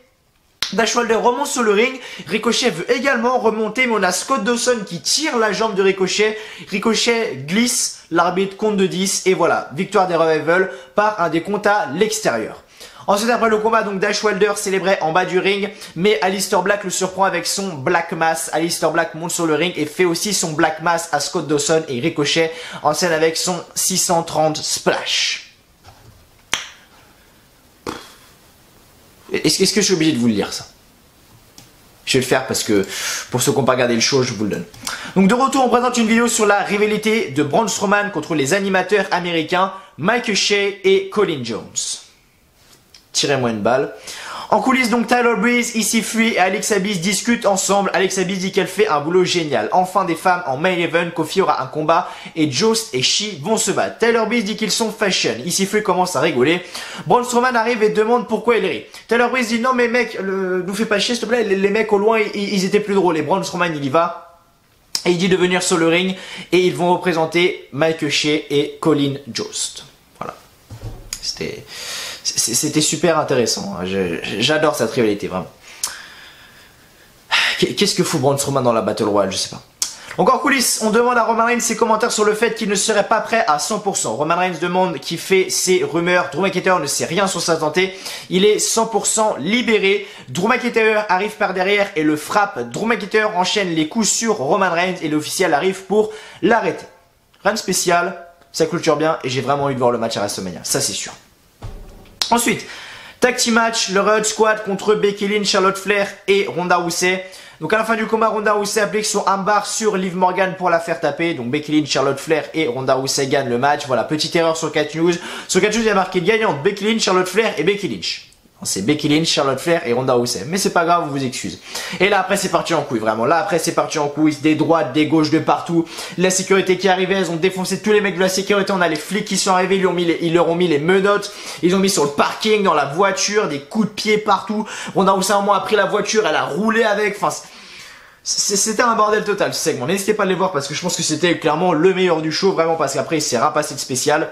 Dash Wilder remonte sur le ring, Ricochet veut également remonter, mais on a Scott Dawson qui tire la jambe de Ricochet. Ricochet glisse, l'arbitre compte de 10 et voilà, victoire des Revival par un décompte à l'extérieur. Ensuite, après le combat, donc Dash Wilder célébrait en bas du ring, mais Aleister Black le surprend avec son Black Mass. Aleister Black monte sur le ring et fait aussi son Black Mass à Scott Dawson et Ricochet en scène avec son 630 Splash. Est-ce que je suis obligé de vous le lire ça? Je vais le faire parce que pour ceux qui n'ont pas regardé le show, je vous le donne. Donc de retour, on présente une vidéo sur la rivalité de Braun Strowman contre les animateurs américains Mike Shea et Colin Jones. Tirez-moi une balle. En coulisses, donc Tyler Breeze, EC3 et Alexa Bliss discutent ensemble. Alexa Bliss dit qu'elle fait un boulot génial. Enfin des femmes en main event, Kofi aura un combat et Jost et She vont se battre. Tyler Breeze dit qu'ils sont fashion. EC3 commence à rigoler. Braun Strowman arrive et demande pourquoi il rit. Tyler Breeze dit non mais mec, nous fais pas chier s'il te plaît, les mecs au loin ils étaient plus drôles. Et Braun Strowman il y va. Et il dit de venir sur le ring et ils vont représenter Mike Shea et Colin Jost. Voilà. C'était super intéressant. J'adore cette rivalité, vraiment. Qu'est-ce que fout Braun Strowman dans la Battle Royale? Je sais pas. Donc en coulisses, on demande à Roman Reigns ses commentaires sur le fait qu'il ne serait pas prêt à 100%. Roman Reigns demande qui fait ses rumeurs. Drew McIntyre ne sait rien sur sa santé. Il est 100% libéré. Drew McIntyre arrive par derrière et le frappe. Drew McIntyre enchaîne les coups sur Roman Reigns et l'officiel arrive pour l'arrêter. Rien de spécial, ça clôture bien et j'ai vraiment envie de voir le match à WrestleMania, ça c'est sûr. Ensuite, tag team match, le Riot Squad contre Becky Lynch, Charlotte Flair et Ronda Rousey. Donc à la fin du combat, Ronda Rousey applique son armbar sur Liv Morgan pour la faire taper. Donc Becky Lynch, Charlotte Flair et Ronda Rousey gagnent le match. Voilà, petite erreur sur Catch News. Sur Catch News, il y a marqué gagnante Becky Lynch, Charlotte Flair et Becky Lynch. C'est Becky Lynch, Charlotte Flair et Ronda Rousey. Mais c'est pas grave, on vous excuse. Et là après c'est parti en couille, vraiment. Là après c'est parti en couille, des droites, des gauches de partout. La sécurité qui arrivait, elles ont défoncé tous les mecs de la sécurité. On a les flics qui sont arrivés, ils leur ont mis les menottes. Ils ont mis sur le parking, dans la voiture, des coups de pied partout. Ronda Rousey à un moment a pris la voiture, elle a roulé avec. Enfin, c'était un bordel total ce segment. N'hésitez pas à les voir parce que je pense que c'était clairement le meilleur du show, vraiment parce qu'après il s'est rapassé de spécial.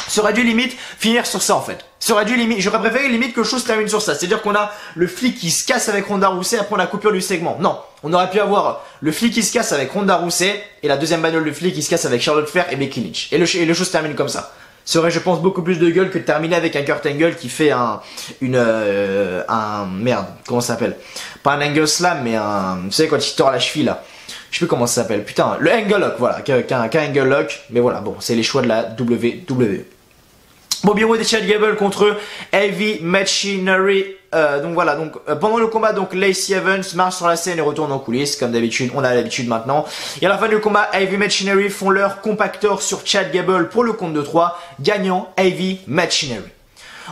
Ça aurait dû limite finir sur ça en fait. Ça aurait dû limite, j'aurais préféré limite que le show se termine sur ça. C'est-à-dire qu'on a le flic qui se casse avec Ronda Rousey après on a coupure du segment. Non, on aurait pu avoir le flic qui se casse avec Ronda Rousey et la deuxième bagnole de flic qui se casse avec Charlotte Flair et Becky Lynch. Et le show se termine comme ça. Ça aurait je pense beaucoup plus de gueule que de terminer avec un Kurt Angle qui fait merde, comment ça s'appelle? Pas un Angle Slam mais vous savez quand il tord la cheville là. Je sais plus comment ça s'appelle, putain, le Angle Lock, voilà, qu'un Angle Lock, mais voilà, bon, c'est les choix de la WWE. Bobby Roode et Chad Gable contre Heavy Machinery. Donc voilà, donc pendant le combat, donc Lacey Evans marche sur la scène et retourne en coulisses, comme d'habitude, on a l'habitude maintenant. Et à la fin du combat, Heavy Machinery font leur compactor sur Chad Gable pour le compte de 3, gagnant Heavy Machinery.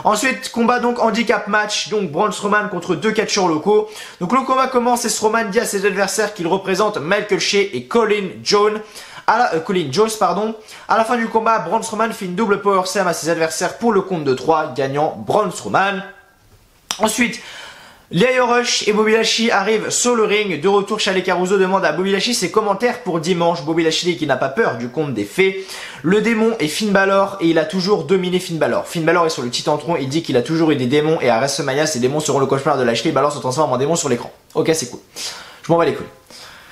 Ensuite, combat donc handicap match, donc Braun Strowman contre deux catcheurs locaux. Donc le combat commence et Strowman dit à ses adversaires qu'il représente Michael Shea et Colin Jones. Colin Jones, pardon. À la fin du combat, Braun Strowman fait une double power slam à ses adversaires pour le compte de 3, gagnant Braun Strowman. Ensuite, Lio Rush et Bobby Lashley arrivent sur le ring. De retour, Shelley Caruso demande à Bobby Lashley ses commentaires pour dimanche. Bobby Lashley qui n'a pas peur du conte des fées. Le démon est Finn Balor et il a toujours dominé Finn Balor. Finn Balor est sur le Titantron, il dit qu'il a toujours eu des démons et à WrestleMania, ces démons seront le cauchemar de Lashley. Balor se transforme en démon sur l'écran. Ok, c'est cool. Je m'en bats les couilles.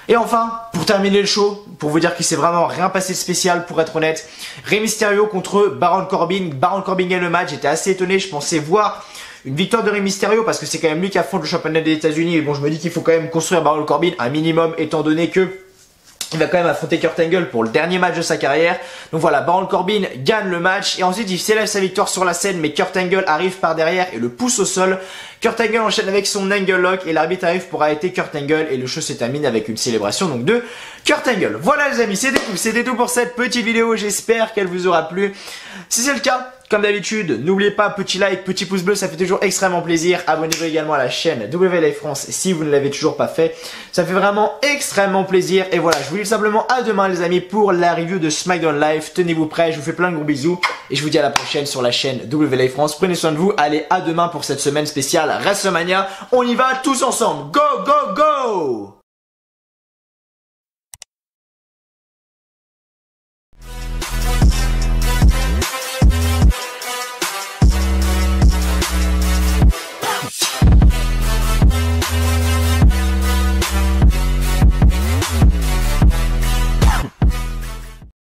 Et enfin, pour terminer le show, pour vous dire qu'il s'est vraiment rien passé de spécial, pour être honnête, Rey Mysterio contre Baron Corbin. Baron Corbin gagne le match, j'étais assez étonné, je pensais voir une victoire de Rey Mysterio parce que c'est quand même lui qui affronte le championnat des États-Unis. Et bon, je me dis qu'il faut quand même construire Baron Corbin un minimum, étant donné que il va quand même affronter Kurt Angle pour le dernier match de sa carrière. Donc voilà, Baron Corbin gagne le match et ensuite il célèbre sa victoire sur la scène, mais Kurt Angle arrive par derrière et le pousse au sol. Kurt Angle enchaîne avec son Angle Lock et l'arbitre arrive pour arrêter Kurt Angle et le show se termine avec une célébration donc de Kurt Angle. Voilà les amis, c'était tout pour cette petite vidéo, j'espère qu'elle vous aura plu. Si c'est le cas, comme d'habitude, n'oubliez pas, petit like, petit pouce bleu, ça fait toujours extrêmement plaisir. Abonnez-vous également à la chaîne WLA France si vous ne l'avez toujours pas fait. Ça fait vraiment extrêmement plaisir. Et voilà, je vous dis simplement à demain les amis pour la review de SmackDown Live. Tenez-vous prêts, je vous fais plein de gros bisous. Et je vous dis à la prochaine sur la chaîne WLA France. Prenez soin de vous, allez à demain pour cette semaine spéciale WrestleMania. On y va tous ensemble. Go, go, go!